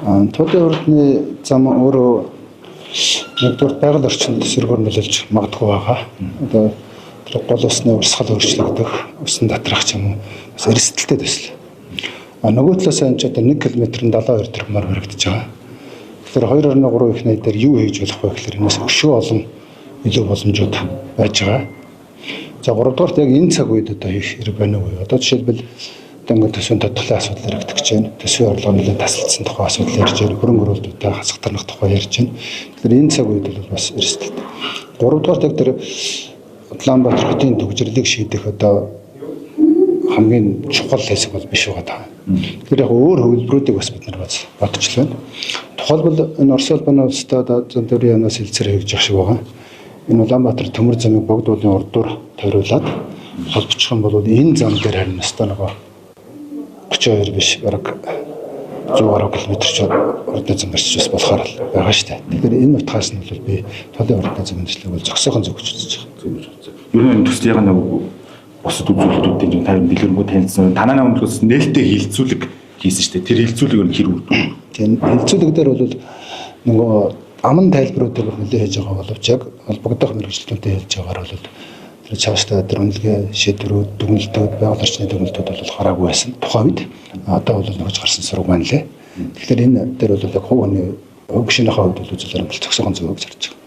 Төлөө урдны зам өөрөө нэгдүгээр байгаль орчинд сөргөөр нөлөөлж магадгүй байгаа. Одоо тэр гол усны урсгал өөрчлөгдөх, усан доторх ч юм уу бас эрсдэлтэй төсөл. Нөгөө талаас нь ч одоо 1 км-д 72 тэрбумаар баригдаж байгаа. Тэгэхээр 2.3 их найдаар юу хийж болох вэ гэхээр энэс өшөө олон илүү боломжууд байж байгаа. За 3 дугаарт яг энэ цаг үед одоо хийх хэрэг байна уу? Одоо жишээлбэл ингээд төсвийн тодглолын асуудал яригдах гэж байна. Төсвийн орлого нэлээд тасалдсан тухай асуудал ярьж байна. Хөрөнгө оруулалтуудаа хасагтарнах тухай ярьж байна. Тэгэхээр энэ цаг үед бол бас эрсдэлтэй. 3 дугаарт яг тэр Улаанбаатар хотын төвжирлийг шийдэх одоо хамгийн чухал хэсэг бол биш байгаа. Тэгэхээр яг өөр хөвлөрүүдийг бас бид нар бодож байна. Тухайлбал энэ Орос улбаны улстай зам төвийн янаас хэлцээр хэрэгжих шиг байгаа. Энэ Улаанбаатар төмөр замыг богд уулын урдуур тойруулаад холбочих юм бол энэ зам дээр харин өстой нөгөө 32 биш бараг 100 км ч урдны зам барьж бас болохоор байгаа шүү дээ. Тэгэхээр энэ утгаас нь бол би толын урдны зам нэршлиг бол зөксөйхөн зөв гэж үзэж байгаа. Ер нь төсөл яг нэг бусад үзүүлэлтүүдийн 50 дэлгэрэнгүй танилцсан. Танай өмнөөс нээлттэй хилцүүлэг хийсэн шүү дээ. Тэр хилцүүлэг нь хэрэг үү? Тийм хилцүүлэг дээр бол нөгөө аман тайлбаруудыг нэлээд хийж байгаа боловч яг холбогдох мэргэжилтүүдэд хэлж байгаагаар бол тэр цаашдаа тэр үнэлгээ шийдвэрүүд, дүгнэлтүүд, байгаль орчны дүгнэлтүүд бол хараагүй байсан. Тухайн үед одоо бол нөхөж гарсан сураг байна лээ. Тэгэхээр энэ дээр бол яг хувь хүний хувь гишүүнийхээ хувьд бол үзэл баримтлал зөксөйхөн зөв гэж харж байгаа.